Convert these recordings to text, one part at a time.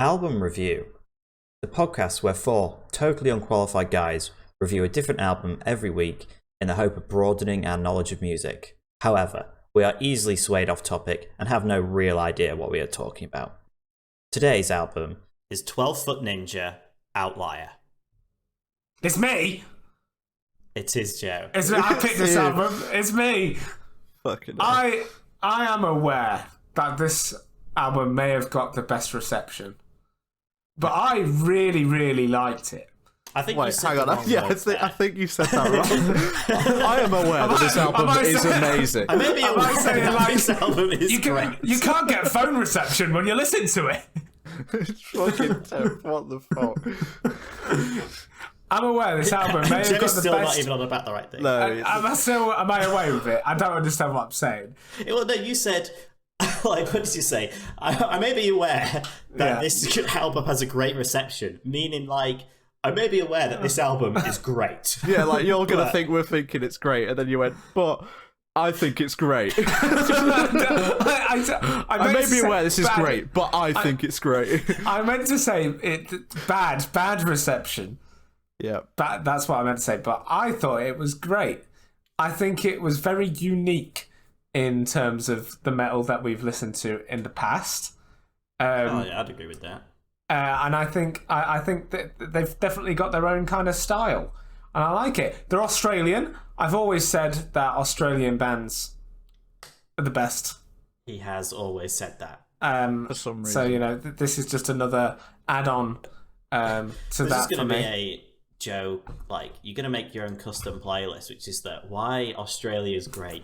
Album Review, the podcast where four totally unqualified guys review a different album every week in the hope of broadening our knowledge of music. However, we are easily swayed off topic and have no real idea what we are talking about. Today's album is 12 Foot Ninja, Outlier. It's me. It is Joe. It's me. I picked this album. It's me. Fucking I am aware that this album may have got the best reception, but I really, really liked it. I think you said hang on. I think you said that wrong. I am aware that this album is amazing. I may be aware that this album is great. You can't get phone reception when you listen to it. It's fucking terrible. What the fuck? I'm aware this album may have got the still best. not even on about the right thing. No, Am I away with it? I don't understand what I'm saying. Well, no, you said, like, what did you say? I may be aware that this album has a great reception, meaning, like, I may be aware that this album is great. Yeah, like, you're going to think we're thinking it's great, and then you went, but I think it's great. I may be aware this is great, but I think it's great. I meant to say bad reception. Yeah. That's what I meant to say, but I thought it was great. I think it was very unique in terms of the metal that we've listened to in the past. Yeah, I'd agree with that. And I think that they've definitely got their own kind of style, and I like it. They're Australian. I've always said that Australian bands are the best. He has always said that. For some reason. So, this is just another add-on to this that is going for to me. be a joke. Like, you're going to make your own custom playlist, which is that why Australia's great.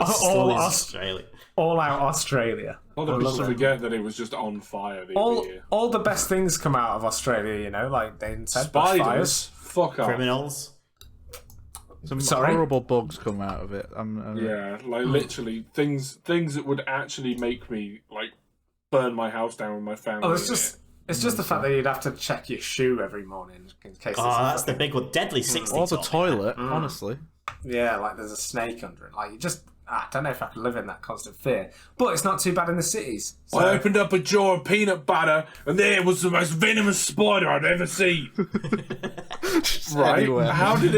Australia. All out Australia. Not that people forget that it was just on fire the other year. All the best things come out of Australia, like Aidan said. Spiders. Fires. Fuck off. Criminals. Some horrible bugs come out of it. Yeah, like literally things that would actually make me like burn my house down with my family. Oh, it's just the fact that you'd have to check your shoe every morning in case. Oh, that's the big one. Deadly 60. Or the toilet, honestly. Yeah, like there's a snake under it. Like you just, I don't know if I could live in that constant fear. But it's not too bad in the cities. So. I opened up a jar of peanut butter, and there was the most venomous spider I'd ever seen. Right? Anywhere. How did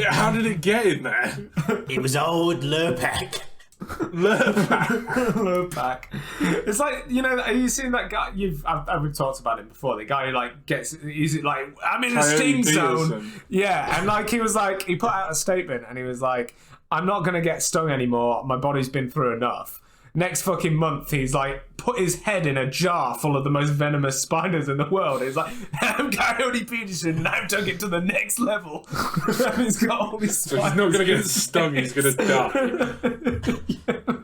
it get in there? It was old Lurpak. Lurpak. It's like, have you seen that guy? I've talked about him before. The guy who he's like, I'm in a sting zone. Yeah, and he was like, he put out a statement and he was like, I'm not gonna get stung anymore. My body's been through enough. Next fucking month, he's like put his head in a jar full of the most venomous spiders in the world. He's like, I'm Coyote Peterson, and I've took it to the next level. And he's got all these spiders. So he's not gonna get stung. He's gonna die.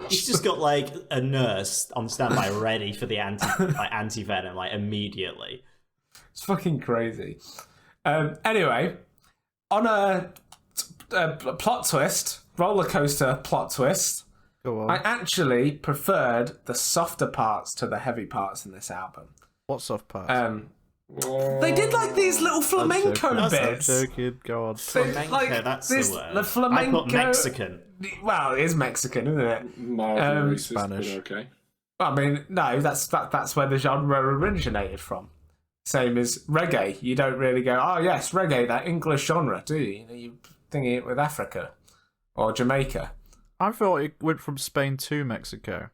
He's just got like a nurse on standby, ready for the anti venom, like immediately. It's fucking crazy. Anyway, on a plot twist, roller coaster plot twist. Go on. I actually preferred the softer parts to the heavy parts in this album. What soft parts? They did like these little flamenco bits. Joking. Go on. Flamenco, that's the word. The flamenco. I put Mexican. Well, it is Mexican, isn't it? Mildly racist, Spanish. but okay. I mean, no, that's where the genre originated from. Same as reggae. You don't really go, oh yes, reggae, that English genre, do you? You're thinking it with Africa or Jamaica. I thought it went from Spain to Mexico.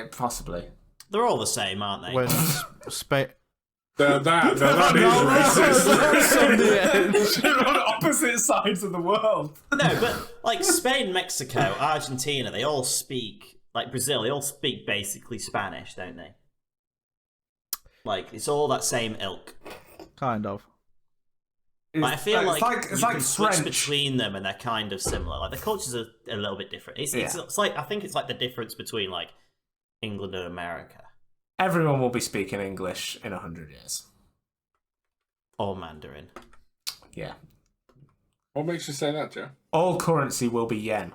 Possibly. They're all the same, aren't they? When Spain... That is racist. You're on opposite sides of the world. No, but like Spain, Mexico, Argentina, they all speak, like Brazil, they all speak basically Spanish, don't they? Like, it's all that same ilk. Kind of. Like, I feel it's like can switch French between them and they're kind of similar. Like the cultures are a little bit different. It's like, I think it's like the difference between like England and America. Everyone will be speaking English in 100 years. Or Mandarin. Yeah. What makes you say that, Joe? All currency will be yen.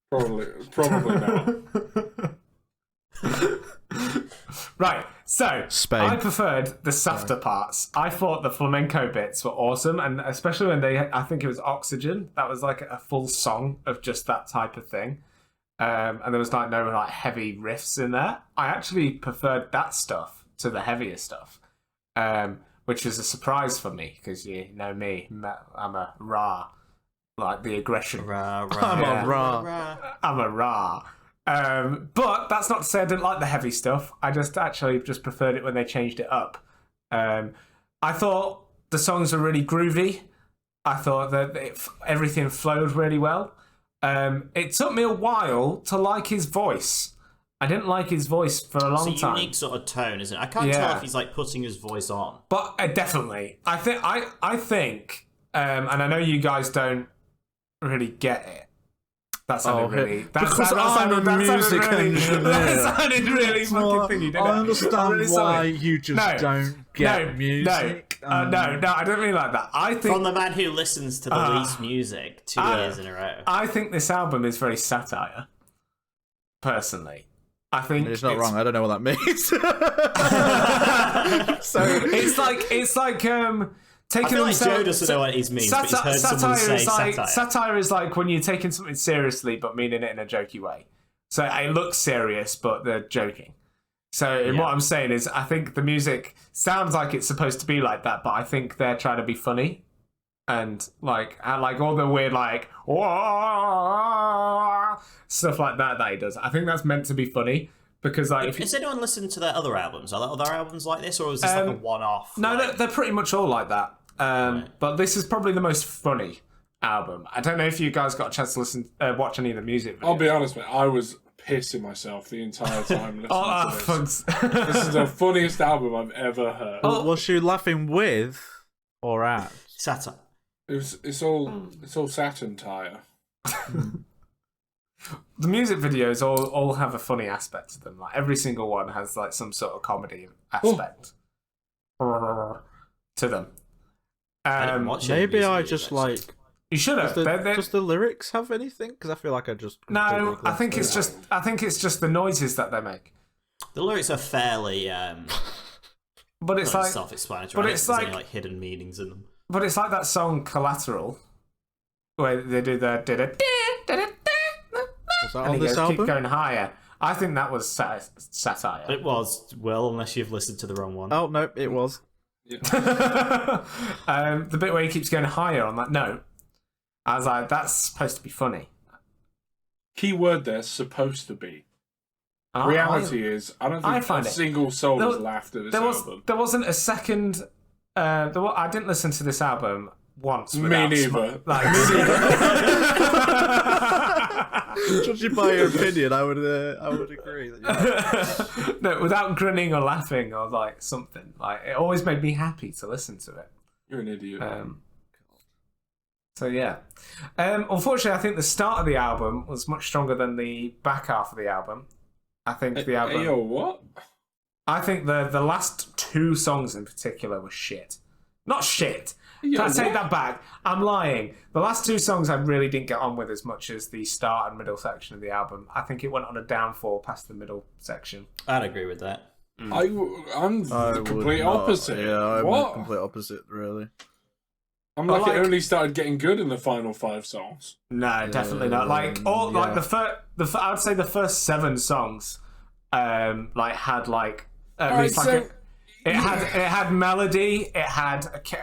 Probably not. Right, so Spain. I preferred the softer parts. I thought the flamenco bits were awesome, and especially when I think it was Oxygen, that was like a full song of just that type of thing. And there was no heavy riffs in there. I actually preferred that stuff to the heavier stuff, which is a surprise for me because you know me, I'm a rah, like the aggression. Rah, rah, I'm a rah. I'm a rah. But that's not to say I didn't like the heavy stuff. I just preferred it when they changed it up. I thought the songs were really groovy. I thought that everything flowed really well. It took me a while to like his voice. I didn't like his voice for a long time. It's a unique sort of tone, isn't it? I can't tell if he's like putting his voice on. But definitely, I think, and I know you guys don't really get it. That sounded really. Because I'm a music engineer. That sounded really fucking thingy, didn't it? I understand why you just don't get music. No, I don't mean like that. I think from the man who listens to the least music 2 years in a row. I think this album is very satire. Personally, I think it's not wrong. I don't know what that means. So it's like taking I feel like Joe doesn't know what it means, but he's heard someone say satire. Satire is like when you're taking something seriously but meaning it in a jokey way. So it looks serious, but they're joking. So what I'm saying is, I think the music sounds like it's supposed to be like that, but I think they're trying to be funny, and like all the weird like stuff like that he does. I think that's meant to be funny. Because like, has anyone listened to their other albums? Are there other albums like this, or is this like a one-off? No, they're pretty much all like that. Right. But this is probably the most funny album. I don't know if you guys got a chance to watch any of the music videos. I'll be honest, mate. I was pissing myself the entire time listening to this. This is the funniest album I've ever heard. Was you laughing with or at? Satire. It's all satire. The music videos all have a funny aspect to them. Like every single one has like some sort of comedy aspect to them. Maybe I just like. You should have. Does the lyrics have anything? Because I feel like I just. No, I think it's just the noises that they make. The lyrics are fairly. But it's like self-explanatory. But it's like hidden meanings in them. But it's like that song "Collateral," where they do the. Was that on this album? Keep going higher. I think that was satire. It was, Will, unless you've listened to the wrong one. Oh, no, it was. Yeah. The bit where he keeps going higher on that note, I was like, that's supposed to be funny. Key word there, supposed to be. Reality is, I don't think a single soul has laughed at this album. There wasn't a second... I didn't listen to this album once. Me neither. Judging by your opinion, I would agree. That no, without grinning or laughing or like something. Like it always made me happy to listen to it. You're an idiot. So yeah. Unfortunately, I think the start of the album was much stronger than the back half of the album. I think the album. Yo, what? I think the last 2 songs in particular were shit. Not shit. Yo, I take that back. I'm lying. The last 2 songs I really didn't get on with as much as the start and middle section of the album. I think it went on a downfall past the middle section. I'd agree with that. I'm the complete opposite. Yeah, I'm the complete opposite, really. I'm like it only started getting good in the final 5 songs. No, definitely not. Like like I'd say the first 7 songs, like had like at least like. It had melody. It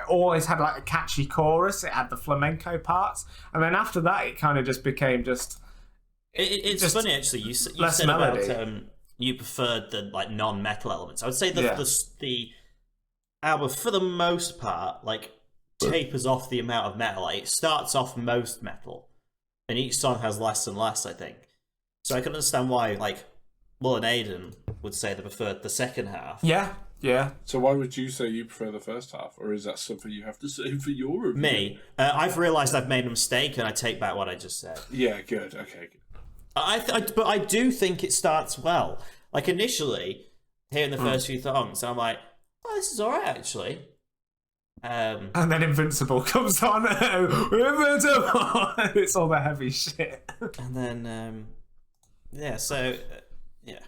always had like a catchy chorus. It had the flamenco parts, and then after that, it kind of just became just. It's just funny actually. You said melody. About you preferred the like non-metal elements. I would say the album for the most part like tapers off the amount of metal. Like, it starts off most metal, and each song has less and less. I think so. I can understand why like Will and Aidan would say they preferred the second half. Yeah. Yeah. So why would you say you prefer the first half, or is that something you have to say for your review? Me, I've realised I've made a mistake, and I take back what I just said. Yeah, good. Okay, good. But I do think it starts well. Like initially, hearing the first few songs, I'm like, "Oh, this is alright actually." And then Invincible comes on. Invincible. It's all the heavy shit. And then, yeah. So, yeah.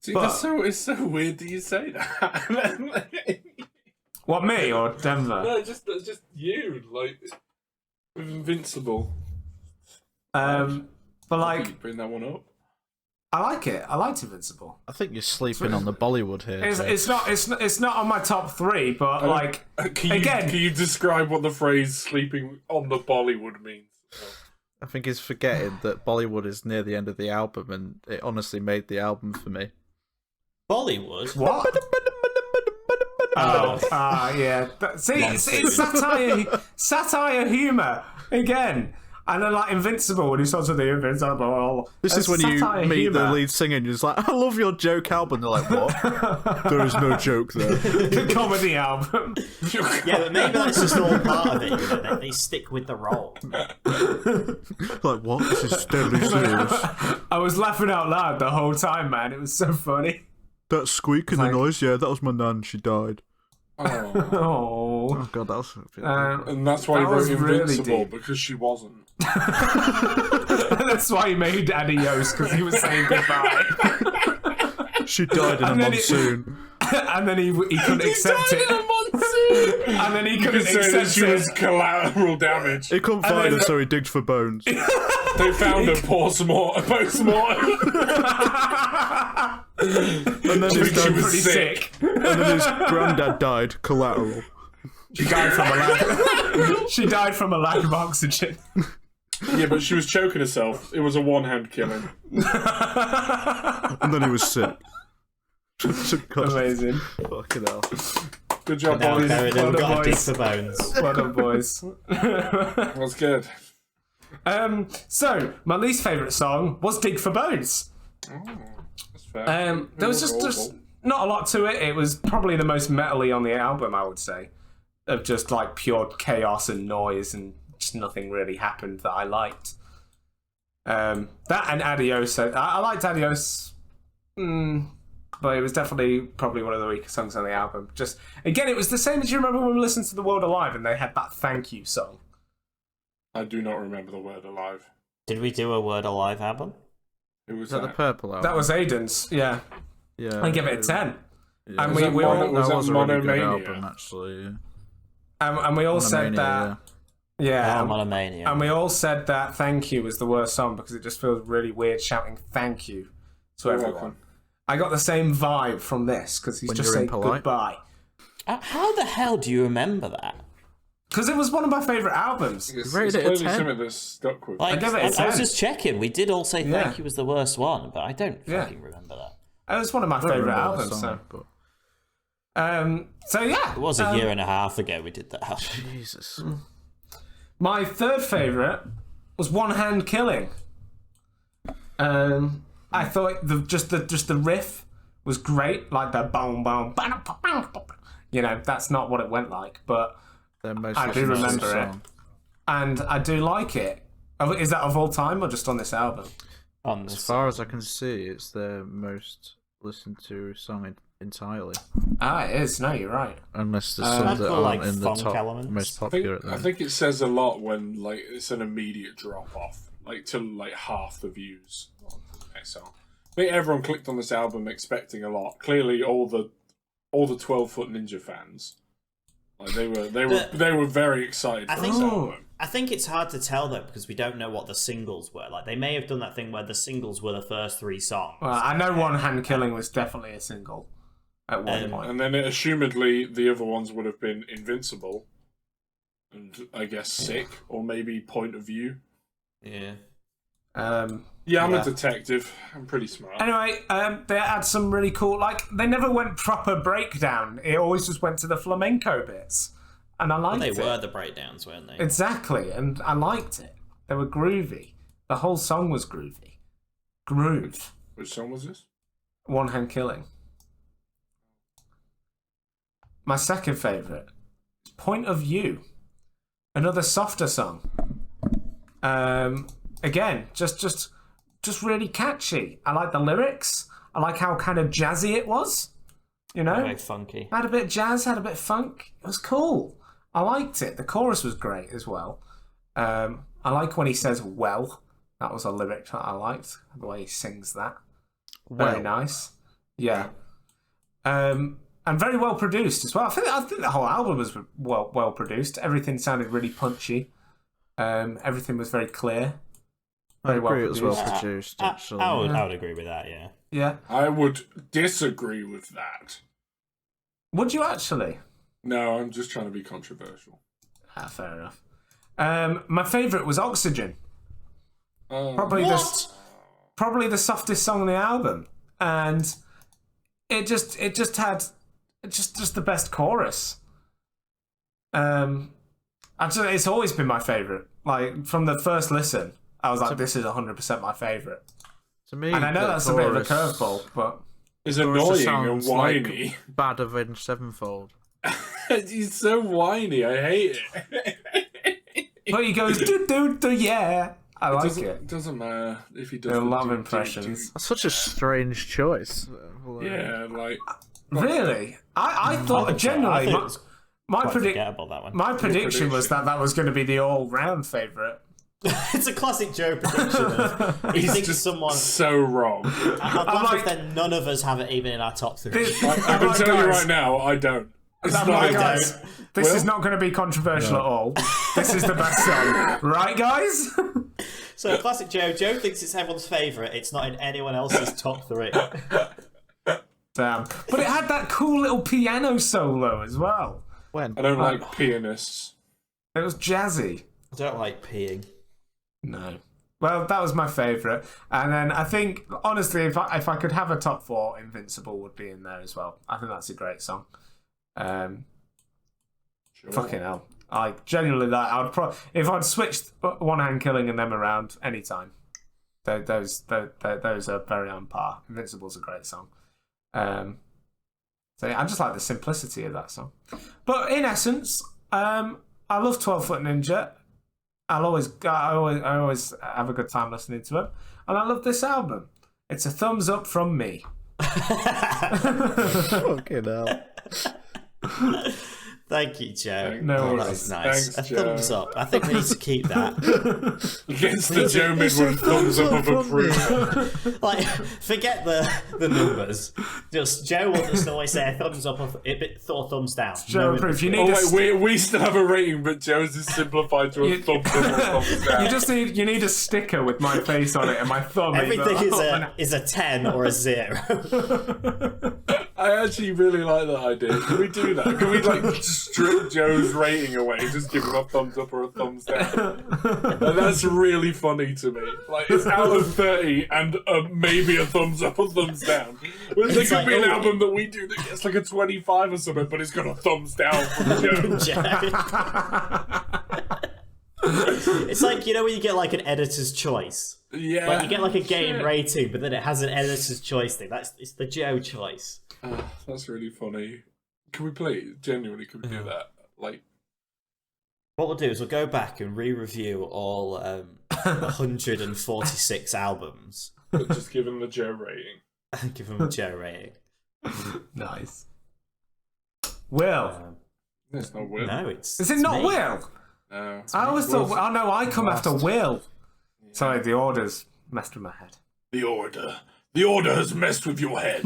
See, it's so weird that you say that. What, me or Denver? No, just you, like with Invincible. But like, bring that one up. I like it. I liked Invincible. I think you're sleeping on the Bollywood here. It's not on my top 3, but can you describe what the phrase "sleeping on the Bollywood" means? I think he's forgetting that Bollywood is near the end of the album, and it honestly made the album for me. Bollywood? What? Yeah. See, it's satire humour again. And then, like, Invincible, when he starts with the Invincible. This is when you meet the lead singer and you're just like, I love your joke album. They're like, what? There is no joke there. The comedy album. Yeah, but maybe that's just all part of it. You know, they stick with the role. Like, what? This is deadly serious. I was laughing out loud the whole time, man. It was so funny. That squeak and the noise, yeah, that was my nan. She died. Oh God, that was a bit and that's why he wrote Invincible, because she wasn't. That's why he made Adios, because he was saying goodbye. She died in a monsoon. And then he couldn't accept it. And then he couldn't accept that she was collateral damage. He couldn't find her, so he digged for bones. They found her post-mortem. And then his dad was sick. And then his granddad died. Collateral. She died from a lack of oxygen. Yeah, but she was choking herself. It was a one-hand killing. And then he was sick. Amazing. Fucking hell. Good job, boys. We've got a dig for bones. Well done, boys. That's good. So, my least favourite song was Dig for Bones. That's fair. There was just not a lot to it. It was probably the most metal-y on the album, I would say. Of just like pure chaos and noise, and just nothing really happened that I liked. That and Adios. I liked Adios, but it was definitely probably one of the weaker songs on the album. Just again, it was the same as you remember when we listened to The World Alive and they had that thank you song. I do not remember The Word Alive. Did we do a Word Alive album? Who was that? The Purple album? That was Aidan's. Yeah. I give it a 10. Yeah. And we all that was a really good album, actually. Yeah. And we all said that. Yeah. Monomania. And we all said that thank you was the worst song because it just feels really weird shouting thank you to everyone. Welcome. I got the same vibe from this because he's just saying goodbye. How the hell do you remember that? Because it was one of my favourite albums. It's clearly something that's stuck with. Like, I was just checking. We did all say thank you was the worst one, but I don't fucking remember that. It was one of my favourite albums. So yeah, it was a year and a half ago we did that album. Jesus. My third favourite was One Hand Killing. I thought just the riff was great, like the boom boom, you know, that's not what it went like, but I do remember it, and I do like it. Is that of all time or just on this album? As far as I can see, it's the most listened to song entirely. It is. No, you're right. Unless there's some that aren't in the top elements. most popular. I think it says a lot when like it's an immediate drop off, like to like half the views on the next song. I think everyone clicked on this album expecting a lot. Clearly, all the 12-foot Ninja fans, like they were very excited for this album. I think it's hard to tell though because we don't know what the singles were. Like they may have done that thing where the singles were the first 3 songs. Well, I know One Hand Killing was definitely a single at one point, and then assumedly the other ones would have been Invincible, and I guess Sick, or maybe Point of View. Yeah. I'm a detective. I'm pretty smart. Anyway, they had some really cool. Like they never went proper breakdown. It always just went to the flamenco bits. And I liked it. They were the breakdowns, weren't they? Exactly, and I liked it. They were groovy. The whole song was groovy. Groove. Which song was this? One Hand Killing. My second favourite is Point of View. Another softer song. Again, just really catchy. I like the lyrics. I like how kind of jazzy it was. You know? Very funky. Had a bit of jazz, had a bit of funk. It was cool. I liked it. The chorus was great as well. I like when he says "well." That was a lyric that I liked. The way he sings that. Very nice. Yeah. And very well produced as well. I think the whole album was well produced. Everything sounded really punchy. Everything was very clear. I Very well agree it was well produced. produced, actually. I would agree with that, yeah. Yeah. I would disagree with that. Would you actually? No, I'm just trying to be controversial. Fair enough. My favourite was Oxygen. Probably the softest song on the album, and it just had the best chorus. It's always been my favourite. Like from the first listen, I was like, "This is 100% my favourite." To me, And I know that's a bit of a chorus- curveball, but It's annoying and sounds whiny. like Bad Avenged Sevenfold. He's so whiny. I hate it. but he goes do do do yeah. I like it. Doesn't matter if he does. There are a the lot of do, do, impressions. That's such a strange choice. do. Yeah, like Really, I thought genuinely my Forgettable, that one. my prediction was that was going to be the all-round favourite. It's a classic Joe prediction. He thinks someone. so wrong. I'd laugh if then none of us have it even in our top 3. I can tell you right now, I don't. It's I'm not like, a guys, doubt. this is not going to be controversial at all. This is the best song, right, guys? So classic Joe. Joe thinks it's everyone's favourite. It's not in anyone else's top 3. Damn. But it had that cool little piano solo as well. When? I don't like pianists. It was jazzy. I don't like peeing. No. Well, that was my favourite. And then I think, honestly, if I could have a top 4, Invincible would be in there as well. I think that's a great song. Sure. Fucking hell. I genuinely like. If I'd switched One Hand Killing and them around anytime, those are very on par. Invincible's a great song. So yeah, I just like the simplicity of that song. But in essence, I love 12 Foot Ninja. I always have a good time listening to it, and I love this album. It's a thumbs up from me. Fucking hell. Thank you, Joe. No That's worries. nice. Thanks, a thumbs Joe. up. I think we need to keep that. Against the Joe Midwood thumbs up of approval. Like, forget the numbers. Just Joe will just always say a thumbs up or thumbs down. Joe No proof. You in need Oh wait, we still have a rating, but Joe's is simplified to a thumbs up or thumbs down. you need a sticker with my face on it and my thumb. Everything either. is a 10 or a 0. I actually really like that idea. Can we do that? Can we like strip Joe's rating away and just give him a thumbs up or a thumbs down? And that's really funny to me. Like it's out of 30 and maybe a thumbs up or thumbs down. Well, there could be an album that we do that gets like a 25 or something, but it's got a thumbs down from Joe. It's like, you know, when you get like an editor's choice. Yeah. Like you get like a game rating, but then it has an editor's choice thing. It's the Joe choice. That's really funny. Can we play? Genuinely, can we do that? Like, What we'll do is we'll go back and re-review all 146 albums but just give him the Joe rating. and give them a Joe rating. Nice. Will. There's no Will. No, it's. Is it it's not me. Will? No. I always thought. Oh no, I come after Last. Will. Sorry, the order's messed with my head. The order. The order has messed with your head.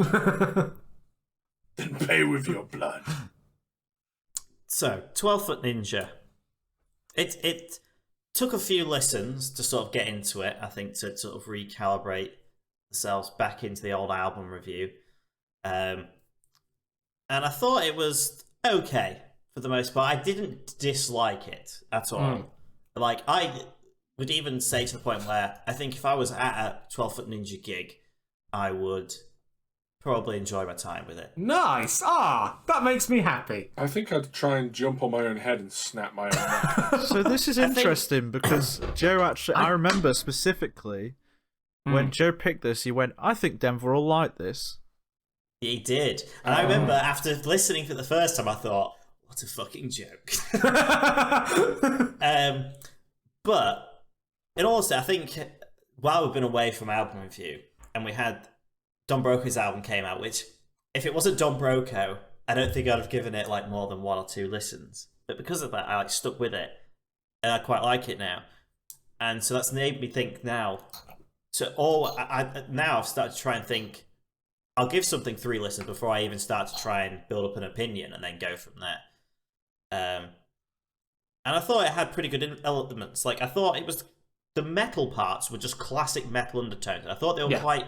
Then pay with your blood. So, 12 Foot Ninja. It took a few listens to sort of get into it, I think, to sort of recalibrate ourselves back into the old album review. And I thought it was okay for the most part. I didn't dislike it at all. Like, I would even say to the point where I think if I was at a 12 Foot Ninja gig, I would probably enjoy my time with it. Nice. That makes me happy. I think I'd try and jump on my own head and snap my own neck. So this is interesting because Joe actually, I remember specifically when Joe picked this, he went, I think Denver will like this. He did. And I remember after listening for the first time, I thought, what a fucking joke. But, in all honesty, I think while we've been away from album review, and we had Don Broco's album came out, which, if it wasn't Don Broco, I don't think I'd have given it like more than 1 or 2 listens. But because of that, I like stuck with it, and I quite like it now. And so that's made me think now. So now I've started to try and think, I'll give something 3 listens before I even start to try and build up an opinion, and then go from there. And I thought it had pretty good elements. Like, I thought it was the metal parts were just classic metal undertones. I thought they were quite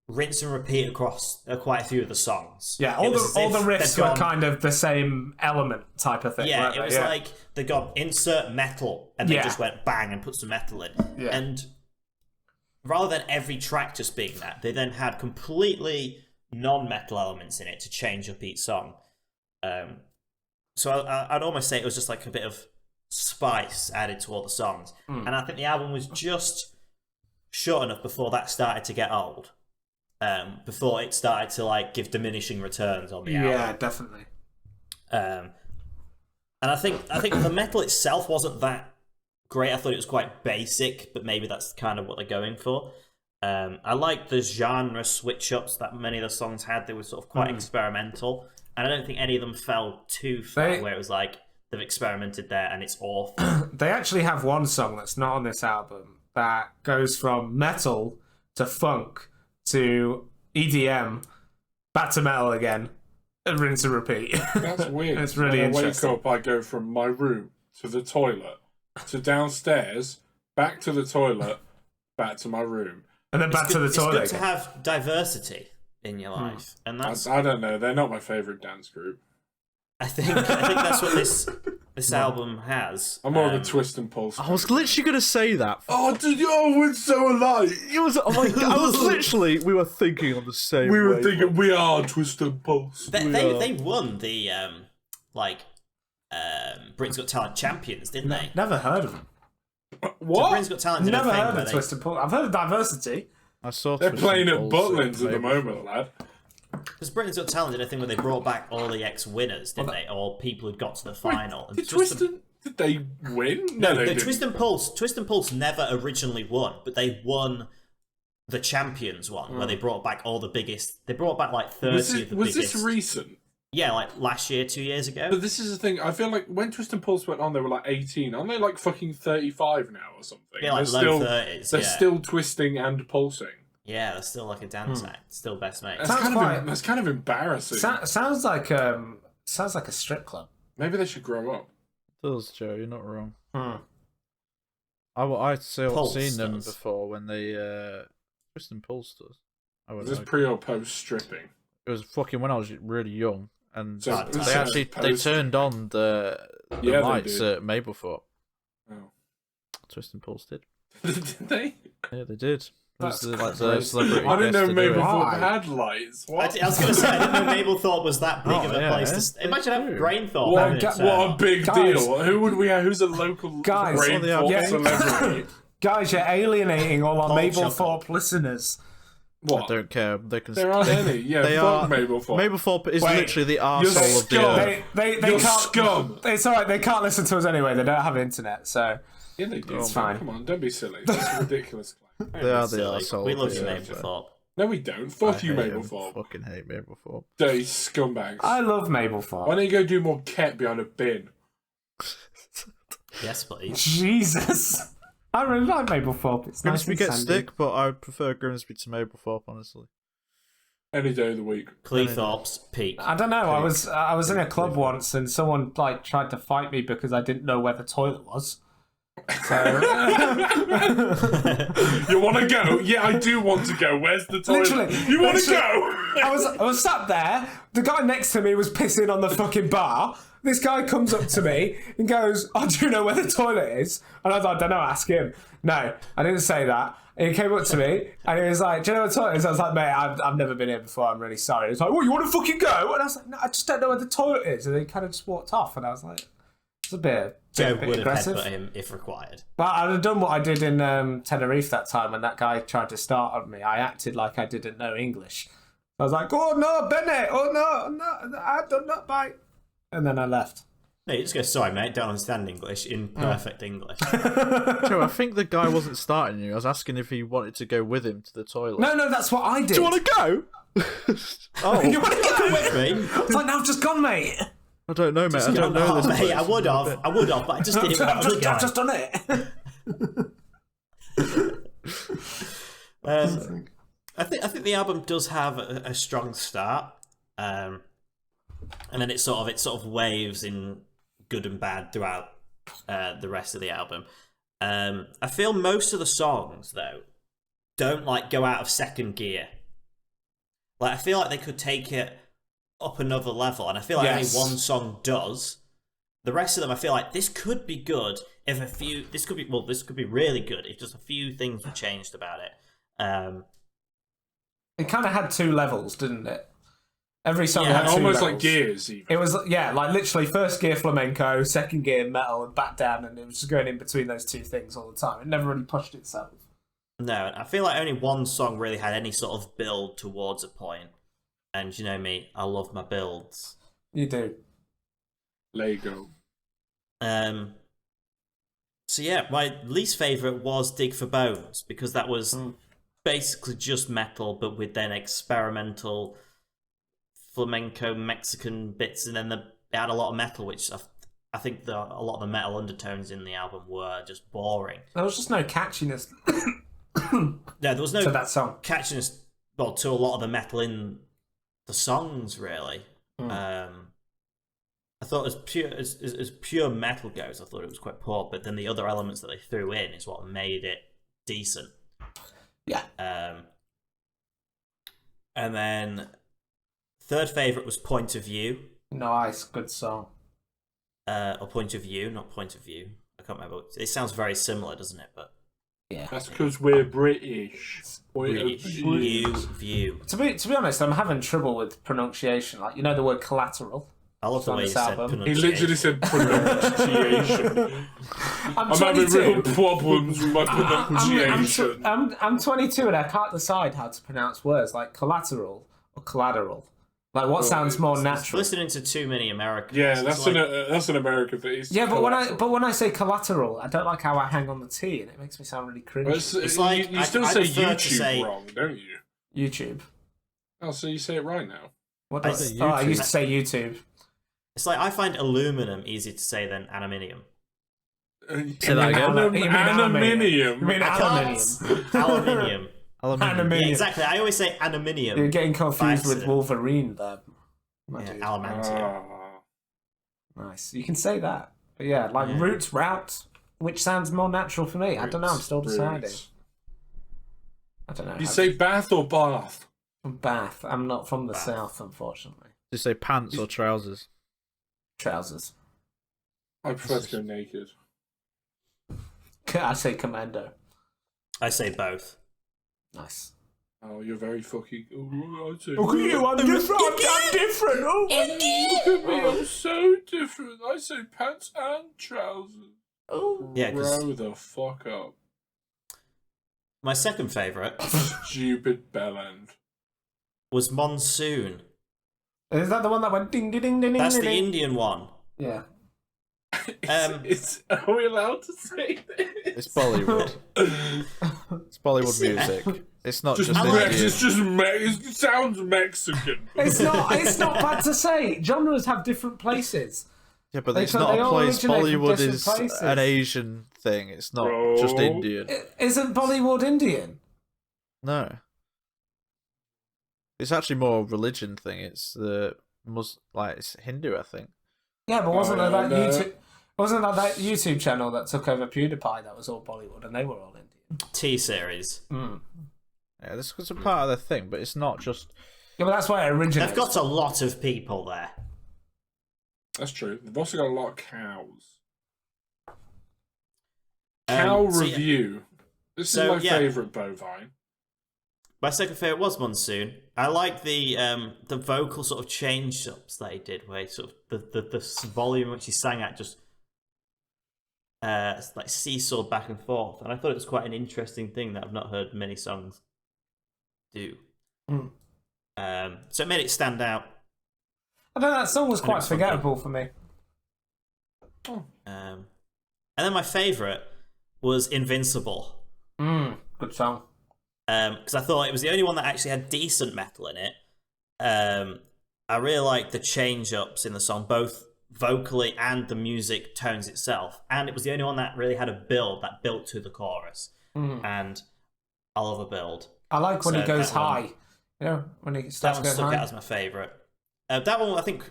rinse and repeat across quite a few of the songs. Yeah, all the riffs were kind of the same element type of thing. Yeah, it was like they got insert metal and they just went bang and put some metal in. Yeah. And rather than every track just being that, they then had completely non-metal elements in it to change up each song. So I'd almost say it was just like a bit of spice added to all the songs. And I think the album was just short enough before that started to get old. Before it started to like give diminishing returns on the album. Yeah, definitely. And I think the metal itself wasn't that great. I thought it was quite basic, but maybe that's kind of what they're going for. I like the genre switch-ups that many of the songs had. They were sort of quite experimental, and I don't think any of them fell too far where it was like they've experimented there and it's awful. They actually have one song that's not on this album that goes from metal to funk to EDM, back to metal again, and rinse and repeat. That's weird. It's really when interesting. I wake up, I go from my room to the toilet, to downstairs, back to the toilet, back to my room. And then back to the toilet. It's good to have diversity in your life. And that's... I don't know, they're not my favourite dance group. I think that's what this album has. I'm more of a Twist and Pulse. I was literally going to say that. Oh, we're so alike. It was, oh my God, I was literally, we were thinking on the same We were wavelength. thinking, we are Twist and Pulse. They won the Britain's Got Talent champions, didn't they? Never heard of them. What? So Britain's Got Talent did Never a thing heard where of Twist and Pull. I've heard of Diversity. I saw They're Twist playing and at Pulse Butlins at the Mablethorpe. moment, lad. because Britain's Got Talent did a thing where they brought back all the ex-winners, didn't they? Or people who'd got to the final. Did did they win? No, they didn't. Twist and Pulse never originally won, but they won the champions one, where they brought back all the biggest. They brought back like 30 of the biggest. Was this recent? Yeah, like last year, 2 years ago. But this is the thing. I feel like when Twist and Pulse went on, they were like 18. Aren't they like fucking 35 now or something? Yeah, like they're low still, 30s. They're yeah. still twisting and pulsing. Yeah, they're still like a dance act. Still best mates. That's kind of embarrassing. Sounds like a strip club. Maybe they should grow up. It does, Joe. You're not wrong. Hmm. I'd Pulse seen them does. before when they Twist and Pulse does. I would Is this know. pre or post stripping? It was fucking when I was really young, and So this they is actually they post- turned on the Yeah, they lights did. at Mablethorpe. Oh. Twist and Pulse did. Did they? Yeah, they did. It was That's the crazy. celebrity I didn't know guest to do it. Mablethorpe Why? had lights. What? I was going to say, I didn't know Mablethorpe was that big of a yeah, place. yeah. Imagine having True. Brainthorpe. What, having its, what a big Guys. deal. Who would we have? Who's a local Guys. Brainthorpe Yeah. celebrity? Guys, you're alienating all our Paul Mablethorpe listeners. I What? don't care. They can. There aren't any. Yeah, they fuck are. Mablethorpe. Mablethorpe is Wait, literally the you're arsehole of the scum. earth. They You're can't. scum. It's alright. They can't listen to us anyway. They don't have internet, so Yeah, they do. It's fine. Come on, don't be silly. That's a ridiculous claim. They are the silly. arsehole. We of love the you, earth. Mablethorpe. No, we don't. Fuck I you, hate 'em. Mablethorpe. Fucking hate Mablethorpe. Dirty scumbags. I love Why Mablethorpe. don't you go do more ket behind a bin? Yes, please. Jesus, I really like Mablethorpe. It's nice Grimsby and gets sandy. stick, but I prefer Grimsby to Mablethorpe, honestly. Any day of the week. Cleethorpes, peak. I don't know. I was in a club once, and someone like tried to fight me because I didn't know where the toilet was. So You want to go? Yeah, I do want to go. Where's the toilet? Literally, You want to literally. go? I was sat there. The guy next to me was pissing on the fucking bar. This guy comes up to me and goes, "Oh, do you know where the toilet is?" And I was like, "I don't know. Ask him." No, I didn't say that. And he came up to me and he was like, "Do you know where the toilet is?" I was like, "Mate, I've never been here before. I'm really sorry." He was like, "Well, you want to fucking go?" And I was like, "No, I just don't know where the toilet is." And he kind of just walked off. And I was like, "It's a bit Joe would have aggressive." headbutt him if required. But I'd have done what I did in Tenerife that time when that guy tried to start on me. I acted like I didn't know English. I was like, "Oh no, Bennett! Oh no, I don't know, bye." And then I left. No, you just go, "Sorry, mate, don't understand English," in perfect English. Joe, I think the guy wasn't starting you. I was asking if he wanted to go with him to the toilet. No, that's what I did. Do you want to go? Oh, You want to go With me? I was like, "No, I've just gone, mate. I don't know, mate. I don't know this. Mate, place. I would have, but I just didn't want to I've go. just done it." I think the album does have a strong start, and then it sort of waves in good and bad throughout the rest of the album. I feel most of the songs though don't like go out of second gear. Like I feel like they could take it up another level, and I feel like only one song does. The rest of them, I feel like this could be good if a few. This could be really good if just a few things were changed about it. It kind of had 2 levels, didn't it? Every song had 2 almost levels. like gears. Even. It was like literally first gear flamenco, second gear metal, and back down, and it was just going in between those 2 things all the time. It never really pushed itself. No, I feel like only one song really had any sort of build towards a point. And you know me, I love my builds. You do. Lego. So yeah, my least favourite was Dig for Bones, because that was basically just metal, but with then experimental flamenco Mexican bits, and then it had a lot of metal, which I think a lot of the metal undertones in the album were just boring. There was just no catchiness. No, there was no to that song. catchiness, well, to a lot of the metal in the songs, really. I thought as pure metal goes, I thought it was quite poor, but then the other elements that they threw in is what made it decent. Yeah. And then third favourite was Point of View. Nice, good song. Or Point of View, not Point of View. I can't remember. It sounds very similar, doesn't it? But yeah, that's because we're British. View. To be honest, I'm having trouble with pronunciation. Like, you know the word collateral? I love the way you said pronunciation. He literally said pronunciation. I'm having real problems with my pronunciation. I'm 22 and I can't decide how to pronounce words like collateral or collateral. Like, what sounds more natural? Listening to too many Americans. Yeah, that's an American thing. Yeah, but when I say collateral, I don't like how I hang on the T, and it makes me sound really cringy. It's like you still say YouTube wrong, don't you? YouTube. Oh, so you say it right now. What does I used to say YouTube. It's like I find aluminum easier to say than aluminium. Say that again. Aluminium. You mean aluminium? Aluminium. Aluminium. Yeah, exactly. I always say aluminium. You're getting confused with Wolverine there. Yeah, adamantium. Nice. You can say that. But yeah, like route, which sounds more natural for me. I don't know. I'm still deciding. I don't know. You say Bath or Bath? Bath. I'm not from the south, unfortunately. Do you say pants or trousers? Trousers. I prefer to go naked. I say commando. I say both. Nice. Oh, you're very fucking. Look at you, I'm different. I'm different. Oh, look at me, I'm so different. I say pants and trousers. Oh, yeah. Grow the fuck up. My second favourite, stupid bellend, was Monsoon. Is that the one that went ding ding ding ding? That's ding, the ding? Indian one. Yeah. Are we allowed to say this? It's Bollywood. It's Bollywood music. It's not just Indian. It's just it sounds Mexican. It's not bad to say. Genres have different places. Yeah, but it's not a place. Bollywood is an Asian thing. It's not just Indian. Isn't Bollywood Indian? No. It's actually more a religion thing. It's it's Hindu, I think. Yeah, but wasn't that YouTube? Wasn't that YouTube channel that took over PewDiePie that was all Bollywood and they were all Indian? T-series. Yeah, this was a part of the thing, but it's not just. Yeah, but that's why it originated. They've got a lot of people there. That's true. They've also got a lot of cows. Cow review. This is my favourite bovine. My second favourite was Monsoon. I like the vocal sort of change ups that he did, where he sort of the volume which he sang at just like seesawed back and forth, and I thought it was quite an interesting thing that I've not heard many songs do. So it made it stand out. I don't know, that song was quite forgettable for me. And then my favourite was Invincible. Good song. Because I thought it was the only one that actually had decent metal in it. I really liked the change-ups in the song, both vocally and the music tones itself. And it was the only one that really had a build that built to the chorus. And I love a build. I like when he goes high. You know, when he starts going high. That was my favourite. That one, I think,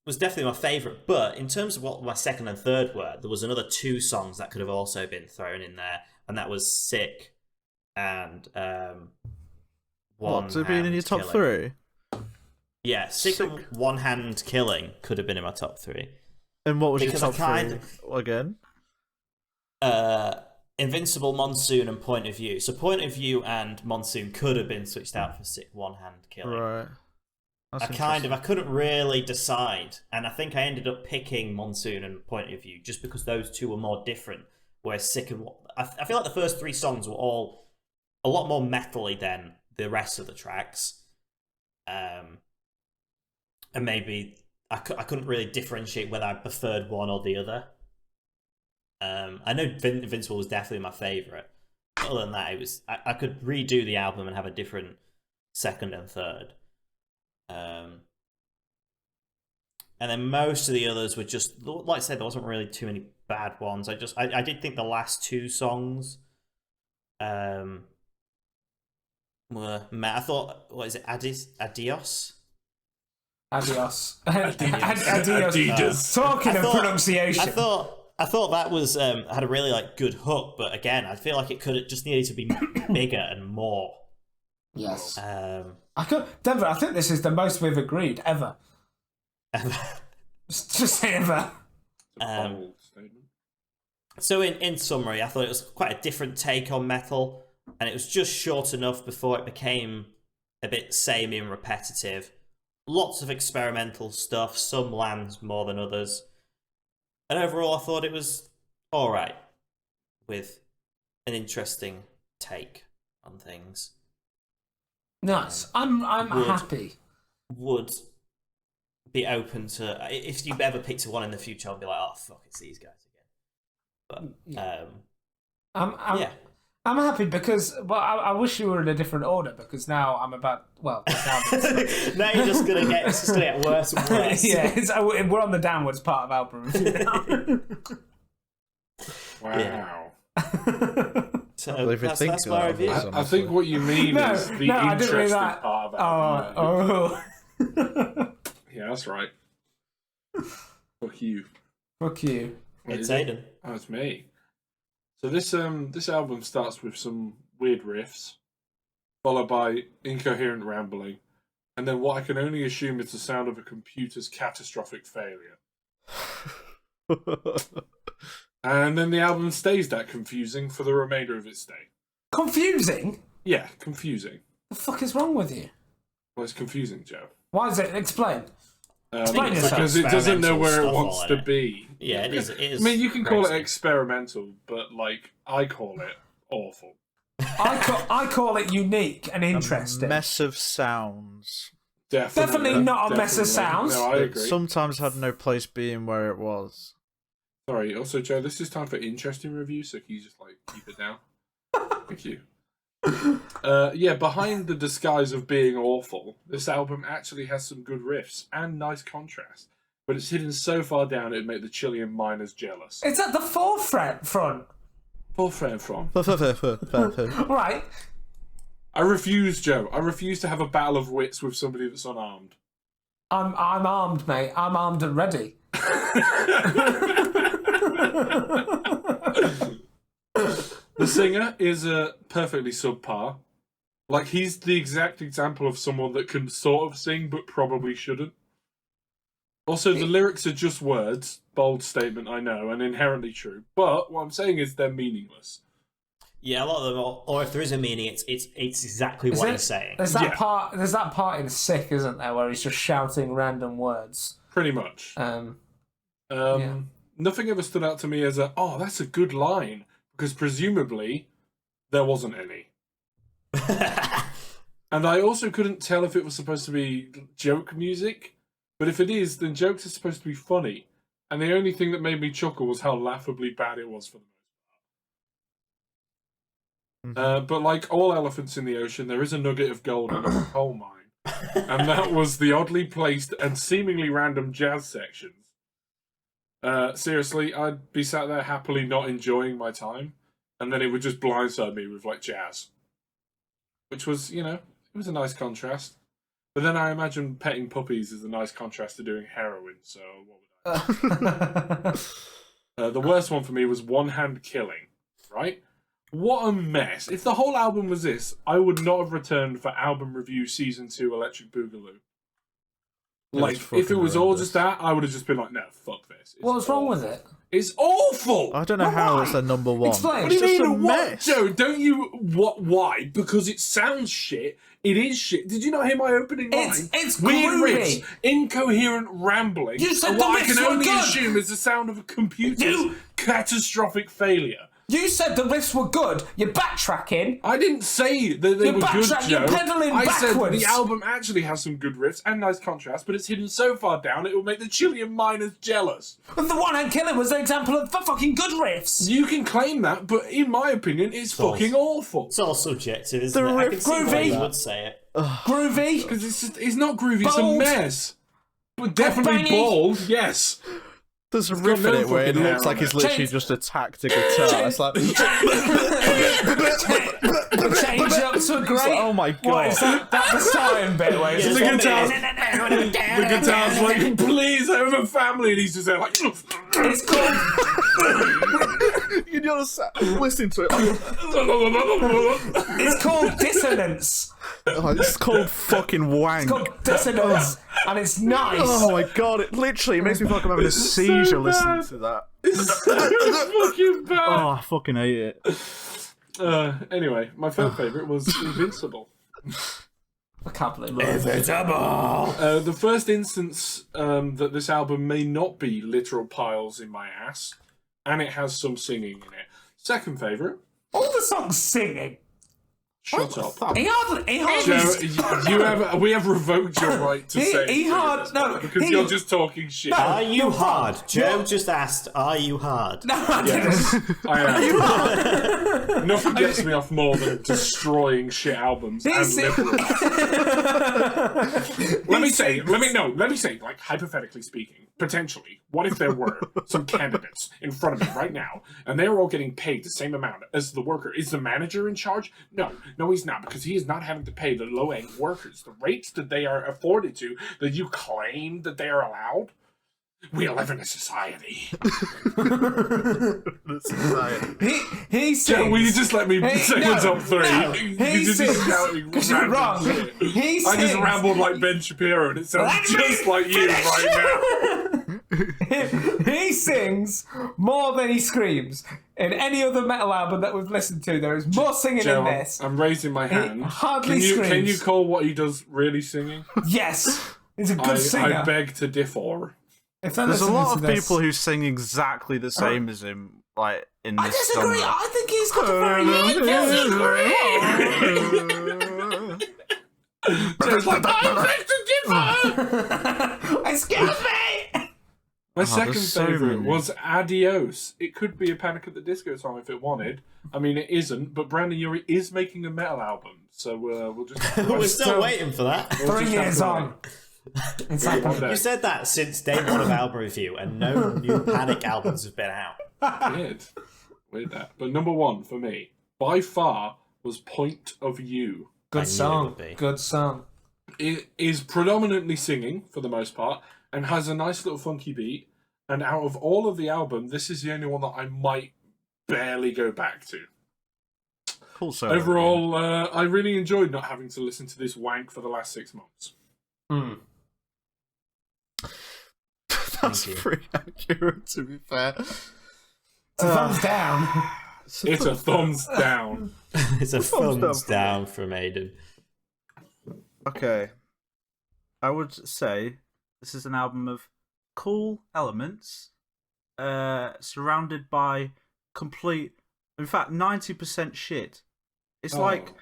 was definitely my favourite. But in terms of what my second and third were, there was another 2 songs that could have also been thrown in there, and that was "Sick" and What, to be in your top Killing. 3? Yeah, "Sick" and "One Hand Killing" could have been in my top 3. And what was Because your top 3 again? Invincible, Monsoon, and Point of View. So Point of View and Monsoon could have been switched out for "Sick," "One Hand Killing." Right. I couldn't really decide, and I think I ended up picking Monsoon and Point of View just because those 2 were more different. Whereas "Sick" and I feel like the first 3 songs were all a lot more metal-y than the rest of the tracks, and maybe I couldn't really differentiate whether I preferred one or the other. I know Invincible was definitely my favourite. Other than that, it was I could redo the album and have a different second and third. And then most of the others were just, like I said, there wasn't really too many bad ones. I did think the last 2 songs were. I thought, what is it? Adios. Adios. Adidas. Talking of pronunciation. I thought that was had a really good hook, but again, I feel like it just needed to be bigger and more. Yes. Denver, I think this is the most we've agreed ever. Just ever. So in summary, I thought it was quite a different take on metal, and it was just short enough before it became a bit samey and repetitive. Lots of experimental stuff, some lands more than others. And overall, I thought it was alright, with an interesting take on things. Nice. I'm happy. Would be open to, if you ever picked one in the future, I'd be like, oh fuck, it's these guys again. But I'm happy because I wish you were in a different order because now I'm about now you're just gonna get worse and worse. Yeah, we're on the downwards part of album review now. Wow. So that's my review. I think what you mean is the interesting part of it. Yeah, that's right. Fuck you. Fuck you. It's Aidan. Oh, it's me. So this album starts with some weird riffs, followed by incoherent rambling, and then what I can only assume is the sound of a computer's catastrophic failure. And then the album stays that confusing for the remainder of its stay. Confusing? Yeah, confusing. The fuck is wrong with you? Well, it's confusing, Joe. Why is it? Explain. Because it doesn't know where it wants to be. Yeah, it is. I mean, you can crazy. call it experimental, but I call it awful. I call it unique and interesting. A mess of sounds. Definitely not a mess of sounds. No, I agree. Sometimes had no place being where it was. Sorry. Also, Joe, this is time for interesting reviews, so can you just keep it down? Thank you. Behind the disguise of being awful, this album actually has some good riffs and nice contrast, but it's hidden so far down it'd make the Chilean miners jealous. It's at the forefront. Right. I refuse, Joe. I refuse to have a battle of wits with somebody that's unarmed. I'm armed, mate. I'm armed and ready. The singer is perfectly subpar. He's the exact example of someone that can sort of sing but probably shouldn't. Also, the lyrics are just words. Bold statement, I know, and inherently true. But what I'm saying is they're meaningless. Yeah, a lot of them, or if there is a meaning, it's exactly what he's saying. There's that part in Sick, isn't there, where he's just shouting random words. Pretty much. Nothing ever stood out to me as that's a good line, because presumably there wasn't any. And I also couldn't tell if it was supposed to be joke music, but if it is, then jokes are supposed to be funny. And the only thing that made me chuckle was how laughably bad it was for the most part. But like all elephants in the ocean, there is a nugget of gold in a coal mine. And that was the oddly placed and seemingly random jazz sections. Seriously, I'd be sat there happily not enjoying my time, and then it would just blindside me with jazz. Which was, it was a nice contrast. But then I imagine petting puppies is a nice contrast to doing heroin. So what would I? The worst one for me was One Hand Killing. Right? What a mess! If the whole album was this, I would not have returned for album review season 2 Electric Boogaloo. Like, if it was all just that, I would have just been like, no, fuck this. What's wrong with it? It's awful! I don't know how it's a number one. Explain. What do you It's just a mean, what? mess. Joe, don't you... What? Why? Because it sounds shit. It is shit. Did you not hear my opening line? It's Weird groovy. riffs, incoherent rambling, You said and the what I riffs can were only good. assume is the sound of a computer's You- catastrophic failure. You said the riffs were good. You're backtracking. I didn't say that they You're were good, backtracking, Joe. you're pedaling I said backwards. the album actually has some good riffs and nice contrast, but it's hidden so far down it will make the Chilean miners jealous. The One Hand Killing was an example of the fucking good riffs. You can claim that, but in my opinion, it's fucking awful. It's all subjective, isn't The it? I riff can see why groovy. you would say it. Groovy. Because it's not groovy, it's a Bold. mess. But definitely Headbangy. bold, yes. There's a got riff in no it where it fucking looks hair like on he's it. literally Change- just attacked a guitar. It's like, Change up to a great. oh my god. What is that? That's the starting bit where it's The just guitar's, the guitar's like, please, I have a family, and he's just there like... It's called. You're just listening to it. It's called dissonance. Oh, it's called fucking wank. It's called dissonance, and it's nice. Oh my god, it literally makes me feel like I'm having a seizure so listening bad. to that. It's so fucking bad. Oh, I fucking hate it. Anyway, my third favourite was Invincible. I can't believe it. The first instance that this album may not be literal piles in my ass, and it has some singing in it. Second favourite, All the songs singing. Shut Up. He hardly. Joe, we have revoked your right to say because he- you're just talking shit. Are you hard? Joe just asked, are you hard? No, I didn't. I am. Nothing gets me off more than destroying shit albums and He's- liberals. Let me say, like, hypothetically speaking, potentially, what if there were some candidates in front of me right now, and they were all getting paid the same amount as the worker? Is the manager in charge? No, he's not, because he is not having to pay the low-end workers the rates that they are afforded to, that you claim that they are allowed. We live in a society. He sings. Joe, will you just let me say my top three? No, he You're sings. just shouting Because you're random wrong. shit. He I just sings. rambled like Ben Shapiro, and it sounds Let me just like you right now. He sings more than he screams. In any other metal album that we've listened to, there is more singing Joe, in this. I'm raising my hand. hardly Can screams. you call what he does really singing? Yes, he's a good singer. I beg to differ. If they're There's a listening lot to of this- people who sing exactly the same as him, like in this I disagree. genre. I think he's got a very. Joe's like, I beg to differ. Excuse me. My second there's so favourite many. was Adios. It could be a Panic at the Disco song if it wanted. I mean, it isn't, but Brandon Urie is making a metal album, so we'll just... We're still waiting for that. 3 years on. It's happened. You said that since day one of album review, and no new Panic albums have been out. Weird that. But number one for me, by far, was Point of View. Good it song. would be. Good song. It is predominantly singing, for the most part, and has a nice little funky beat. And out of all of the album, this is the only one that I might barely go back to. Cool. So Overall, I really enjoyed not having to listen to this wank for the last 6 months. that's you. pretty accurate, to be fair. It's a thumbs down. It's a thumbs down. It's a thumbs down. down from Aidan. Okay, I would say this is an album of cool elements, surrounded by complete, in fact, 90% shit. It's like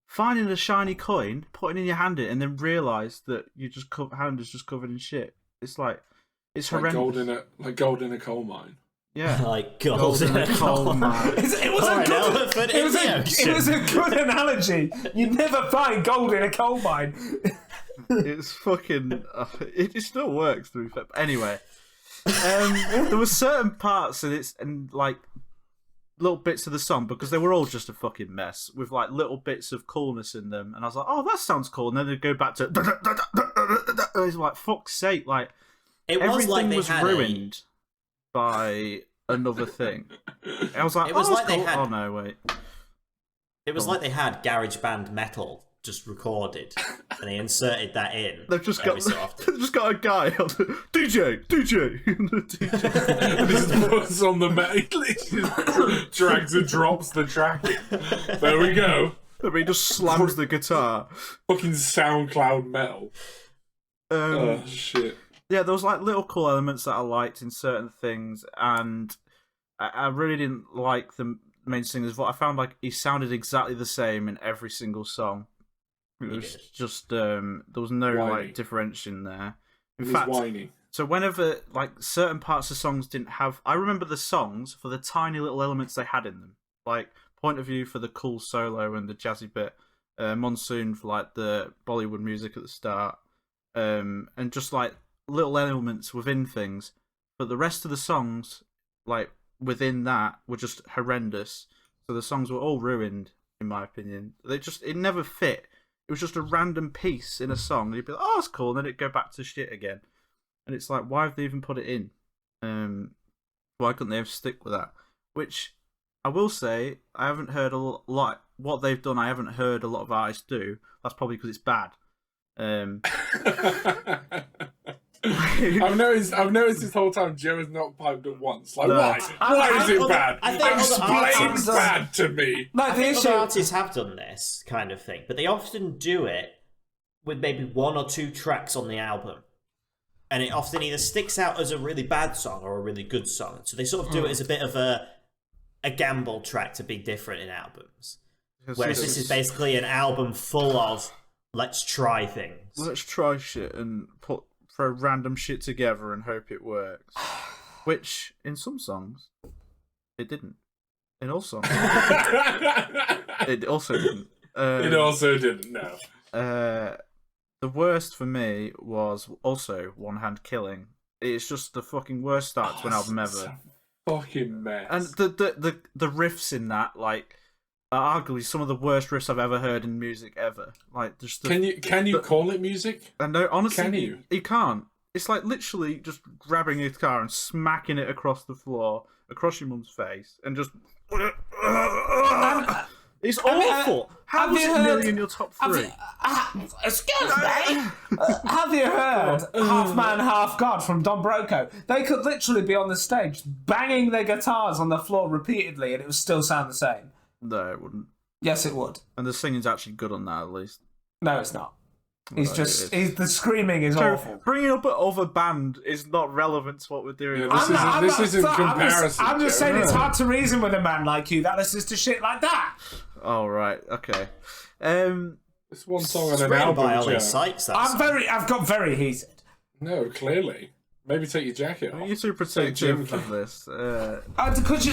finding a shiny coin, putting it in your hand, and then realise that you just hand is just covered in shit. It's like it's Like horrendous. gold in a coal mine. Yeah, Like gold in a coal mine. It was Or a an good. elephant It in was the a. ocean. It was a good analogy. You'd never find gold in a coal mine. it's fucking. It still works, to be fair. But anyway, there were certain parts in it, and like little bits of the song because they were all just a fucking mess with like little bits of coolness in them, and I was like, oh, that sounds cool, and then they'd go back to it's like, fuck's sake, like everything was ruined by another thing. I was like, oh no, wait. It was like they had GarageBand Metal just recorded, and they inserted that in. They've just got a guy on the DJ. And he puts on the metal, he just drags and drops the track. There we go. And he just slams the guitar. Fucking SoundCloud metal. Oh shit. Yeah, there was like little cool elements that I liked in certain things, and I really didn't like the main singer's voice. I found like he sounded exactly the same in every single song. It was just there was no like differentiation there. In fact, whiny. So whenever like certain parts of songs didn't have, I remember the songs for the tiny little elements they had in them, like Point of View for the cool solo and the jazzy bit, Monsoon for like the Bollywood music at the start, and just like little elements within things. But the rest of the songs, like within that, were just horrendous. So the songs were all ruined, in my opinion. It never fit. It was just a random piece in a song. And you'd be like, oh, that's cool. And then it'd go back to shit again. And it's like, why have they even put it in? Why couldn't they have stick with that? Which, I will say, I haven't heard a lot. What they've done, I haven't heard a lot of artists do. That's probably because it's bad. I've noticed this whole time Joe has not piped up once. Like, why? Why is it bad? Explain bad to me. I think other artists have done this kind of thing, but they often do it with maybe one or two tracks on the album. And it often either sticks out as a really bad song or a really good song. So they sort of do it as a bit of a gamble track to be different in albums. Whereas this is basically an album full of let's try things. Let's try shit and throw random shit together and hope it works. Which, in some songs, it didn't. In all songs, it also didn't. It also didn't, no. The worst for me was also One Hand Killing. It's just the fucking worst start to an album ever. Fucking mess. And the riffs in that, like, are arguably some of the worst riffs I've ever heard in music ever. Like, just can you call it music? No, honestly, can you? You can't. It's like literally just grabbing a guitar and smacking it across the floor, across your mum's face, and just. It's awful. How was it nearly in your top three? Excuse me. Have you heard Half Man, Half God from Don Broco? They could literally be on the stage banging their guitars on the floor repeatedly, and it would still sound the same. No, it wouldn't. Yes, it would. And the singing's actually good on that, at least. No, it's not. The screaming is awful. Bringing up an other band is not relevant to what we're doing. Yeah, this isn't comparison. I'm just saying it's hard to reason with a man like you that listens to shit like that. Oh, right. Okay. It's one song on an album. I've got very heated. No, clearly. Maybe take your jacket off. You're too protective of this. Because you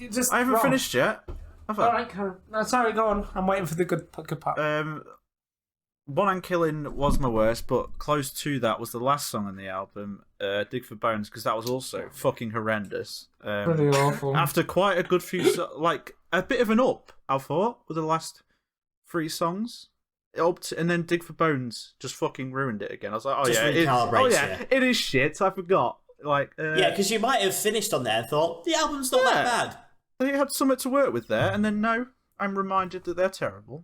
just. I haven't finished yet. Alright, no, sorry, go on. I'm waiting for the good part. One Hand Killing was my worst, but close to that was the last song on the album, Dig for Bones, because that was also fucking horrendous. Pretty awful. After quite a good few, like a bit of an up, I thought, with the last 3 songs. And then Dig for Bones just fucking ruined it again. I was like, it is shit. I forgot. Like, yeah, because you might have finished on there and thought the album's not that bad. They had something to work with there, and then no, I'm reminded that they're terrible.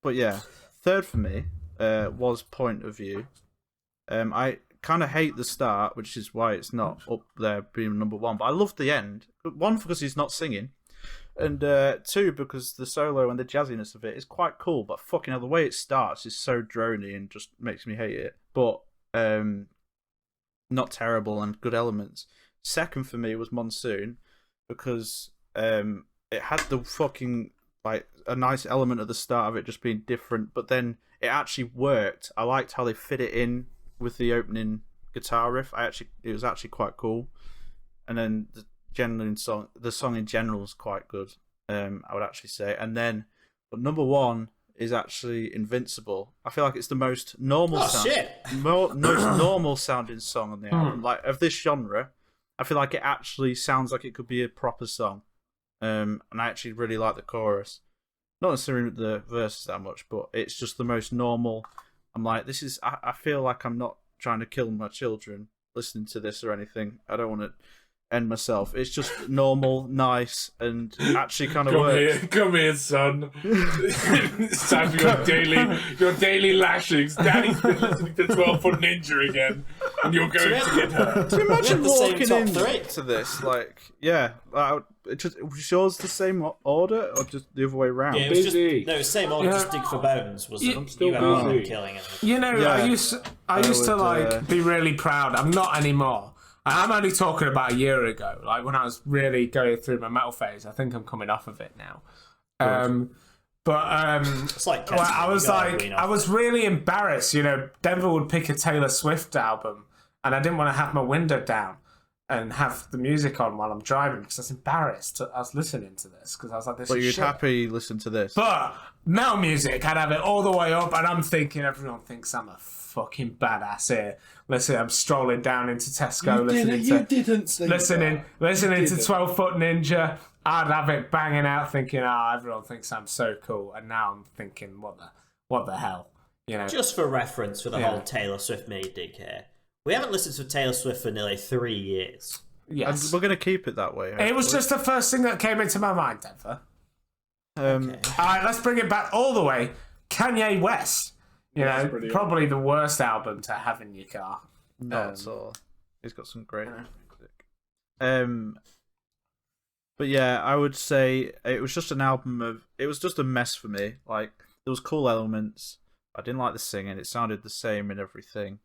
But yeah, third for me was Point of View. I kind of hate the start, which is why it's not up there being number 1. But I love the end. 1, because he's not singing. And 2, because the solo and the jazziness of it is quite cool. But fucking hell, the way it starts is so drony and just makes me hate it. But not terrible and good elements. Second for me was Monsoon, because it had the fucking, like, a nice element at the start of it just being different, but then it actually worked. I liked how they fit it in with the opening guitar riff. It was actually quite cool. And then the song in general is quite good, I would actually say. And then, but number 1 is actually Invincible. I feel like it's the most normal most normal sounding song on the album, like of this genre. I feel like it actually sounds like it could be a proper song. And I actually really like the chorus. Not necessarily the verses that much, but it's just the most normal. I'm like, this is. I feel like I'm not trying to kill my children listening to this or anything. I don't want to end myself. It's just normal, nice, and actually kind of works. Come here, son. It's time for your daily lashings. Daddy's been listening to 12-Foot Ninja again, and you're going to get hurt. Can you imagine walking top into this? Like, yeah, it just was yours the same order or just the other way around? Yeah, it was just, same order. Just dig for bones. Was it? I'm still killing it. You know, Yeah. I used to like be really proud. I'm not anymore. I'm only talking about a year ago, like when I was really going through my metal phase. I think I'm coming off of it now. It's like I was really embarrassed. You know, Denver would pick a Taylor Swift album, and I didn't want to have my window down and have the music on while I'm driving because I was embarrassed. I was listening to this because I was like, "This But is you'd shit." happy listen to this. But metal music, I'd have it all the way up, and I'm thinking everyone thinks I'm a fucking badass here. Listen, I'm strolling down into Tesco, listening to 12-Foot Ninja. I'd have it banging out, thinking, everyone thinks I'm so cool, and now I'm thinking, what the hell, you know? Just for reference for the whole Taylor Swift mini dig here, we haven't listened to Taylor Swift for nearly 3 years. Yes, and we're gonna keep it that way. it was just the first thing that came into my mind, Denver. Okay. All right, let's bring it back all the way. Kanye West. You know, probably the worst album to have in your car. Not at all. He's got some great music. But yeah, I would say it was just an album of. It was just a mess for me. Like there was cool elements. I didn't like the singing. It sounded the same and everything.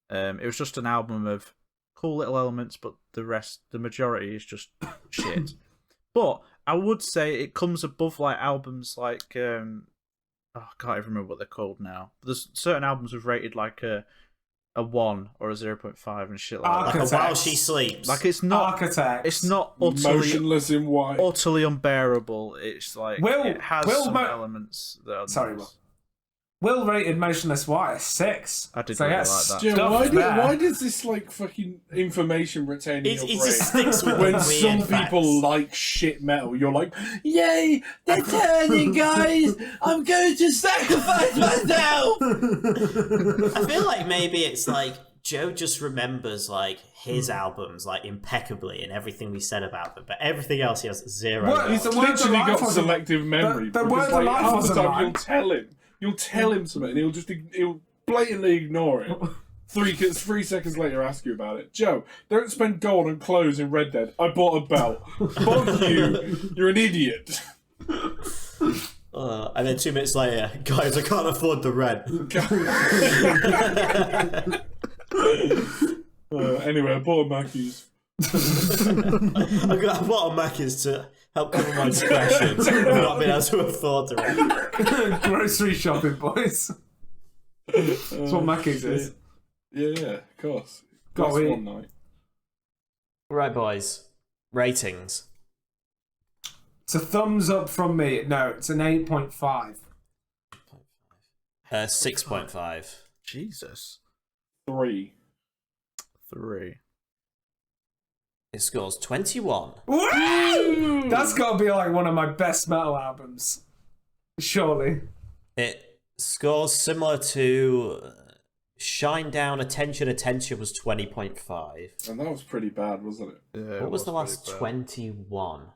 It was just an album of cool little elements, but the majority is just shit. But I would say it comes above like albums like. I can't even remember what they're called now. There's certain albums we've rated like a 1 or a 0.5 and shit like that. Like While She Sleeps. Like it's not. Architects. It's not utterly Motionless in white. utterly unbearable. It's like it has some elements that are Sorry, nice. Will rated Motionless White a 6. I did So really yes, like that. Yeah, why does this like fucking information retain in your It brain? just sticks with When the some weird people facts. like shit metal, you're like, yay, they're turning, guys! I'm going to sacrifice myself! I feel like maybe it's like Joe just remembers like his albums like impeccably and everything we said about them, but everything else he has zero. What? He's The Word literally of Life got wasn't- selective memory. the because, Word of like, Life half the wasn't time mine. you'll tell him something and he'll blatantly ignore it. 3 seconds later ask you about it. Joe, don't spend gold on clothes in Red Dead. I bought a belt. Fuck you. You're an idiot. And then 2 minutes later, guys, I can't afford the rent. Anyway, I bought a Mackey's. I bought a Macca's to help cover my depression of not being able to afford the rent. Grocery shopping, boys. That's what Mackey's is. Yeah, of course. Got That's it. one night. Right, boys. Ratings. It's a thumbs up from me. No, it's an 8.5. 6.5. Jesus. 3. 3. It scores 21. Woo! That's got to be like one of my best metal albums. Surely. It scores similar to Shine Down, Attention was 20.5. And that was pretty bad, wasn't it? Yeah, What was the last pretty bad. 21?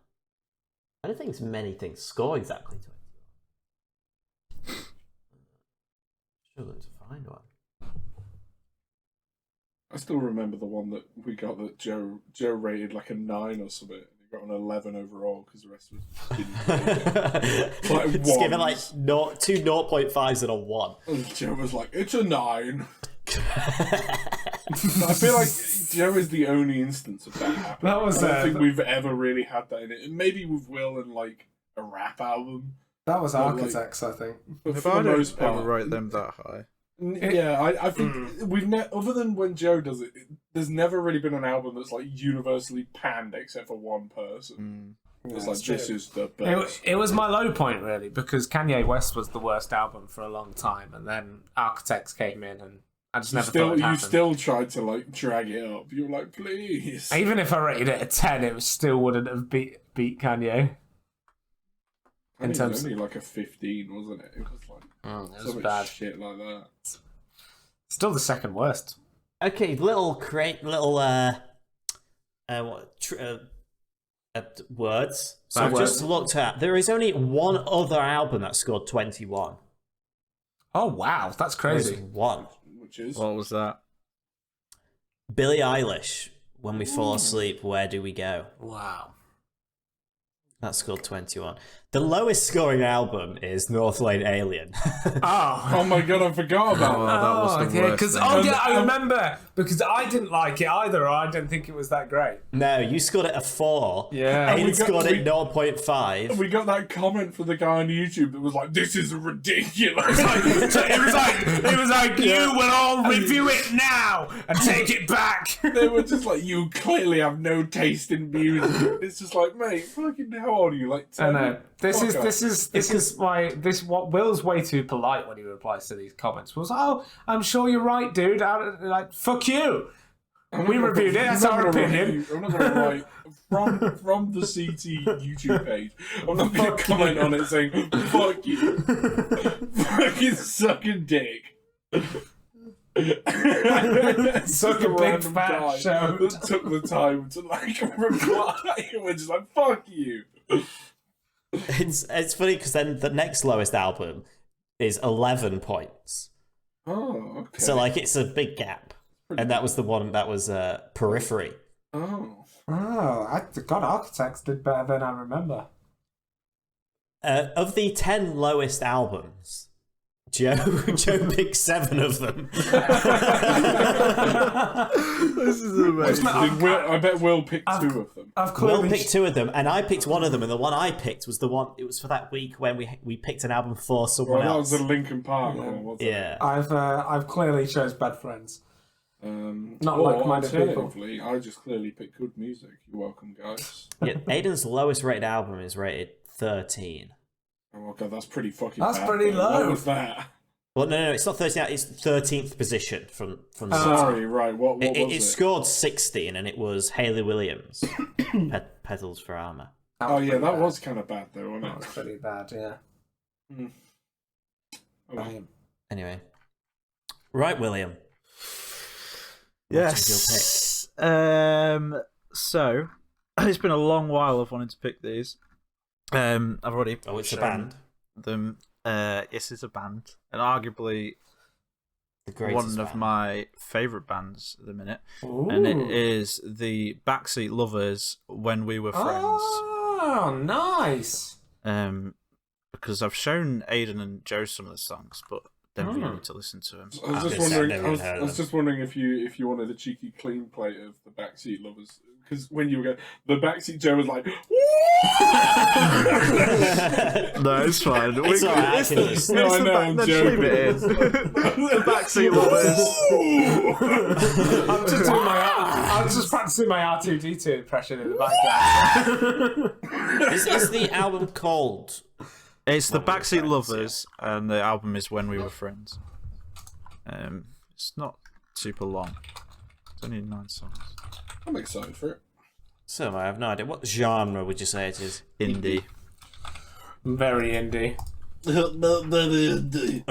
I don't think many things score exactly 21. Struggling to find one. I still remember the one that we got that Joe rated like a 9 or something. He got an 11 overall because the rest was didn't. Like It's given like ones. 2 0.5s and a 1. And Joe was like, it's a 9. I feel like Joe is the only instance of that happening. That was I don't think we've ever really had that in it. And maybe with Will and like a rap album. That was But, like, Architects, I think. But If for I the don't most part, ever rate them that high. Yeah, I think we've other than when Joe does it, there's never really been an album that's like universally panned except for one person. It's like this is the best. It was my low point, really, because Kanye West was the worst album for a long time, and then Architects came in, and I just never thought it happened. You still tried to like drag it up. You were like, please. Even if I rated it a 10, it still wouldn't have beat Kanye. I think it was only like a 15, wasn't it? It was like it was bad shit like that. Still the second worst. Okay, words. So I've just looked at. There is only one other album that scored 21. Oh wow, that's crazy. One. Which is What was that? Billie Eilish. When we fall asleep, where do we go? Wow. That scored 21. The lowest scoring album is North Lane Alien. Oh my god, I forgot about that. That was the worst thing. I remember because I didn't like it either, or I didn't think it was that great. No, you scored it a 4. Yeah. Aiden scored it 0.5. We got that comment from the guy on YouTube that was like, "This is ridiculous." It was like you will all review it now and take it back. They were just like, "You clearly have no taste in music." It's just like, mate, fucking how old are you? Like 10? I know. This is why what Will's way too polite when he replies to these comments. Was I'm sure you're right, dude. Like fuck you. We reviewed it. That's our opinion. I'm not going to write from the CT YouTube page. I'm not going to comment on it saying fuck you, fucking sucking dick. Such a big fat show. That took the time to like reply. We're just like fuck you. It's funny because then the next lowest album is 11 points. Oh, okay. So like it's a big gap, and that was the one that was Periphery. Oh, God, Architects did better than I remember. Of the 10 lowest albums, Joe picked 7 of them. This is amazing. I bet Will picked 2 of them. Will picked 2 of them, and I picked 1 of them, and the one I picked was the one. It was for that week when we picked an album for someone else. That was the Linkin Park one, wasn't it? Yeah. I've clearly chose Bad Friends. Not like-minded people. I just clearly picked good music. You're welcome, guys. Yeah, Aidan's lowest rated album is rated 13. Oh god, that's pretty fucking. That's bad, pretty low. What was that? Well, no, it's not 13. It's 13th position from. Sorry, right. What was it? It scored 16, and it was Hayley Williams, Petals for Armour. Oh yeah, that was kind of bad though, wasn't it? That was pretty bad, yeah. Anyway, right, William. Yes. So it's been a long while of wanting to pick these. I've already. Oh, it's a band. Them. Yes, it's a band, and arguably one of my favourite bands at the minute. Ooh. And it is the Backseat Lovers. When We Were Friends. Oh, nice. Because I've shown Aidan and Joe some of the songs, but don't really need to listen to them. I was just wondering if you wanted a cheeky clean plate of the Backseat Lovers. Because when you were going, the backseat Joe was like, No, it's fine. It's alright, I can just... No, I know, I'm joking. Leave it in. The Backseat Lovers. I'm just practicing my R2D2 impression in the background. Is the album called? It's the Backseat Lovers, and the album is When We Were Friends. It's not super long. It's only 9 songs. I'm excited for it. So I have no idea. What genre would you say it is? Indie. Very indie. Very indie.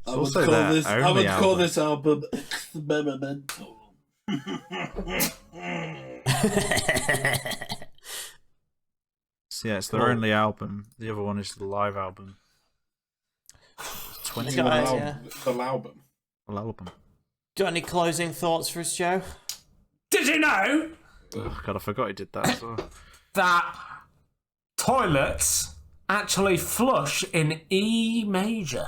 I would call this album experimental. So yeah, it's their only album. The other one is the live album. 20 The album. album. Got any closing thoughts for us, Joe? Did you know Oh god, I forgot he did that as well. that toilets actually flush in E major?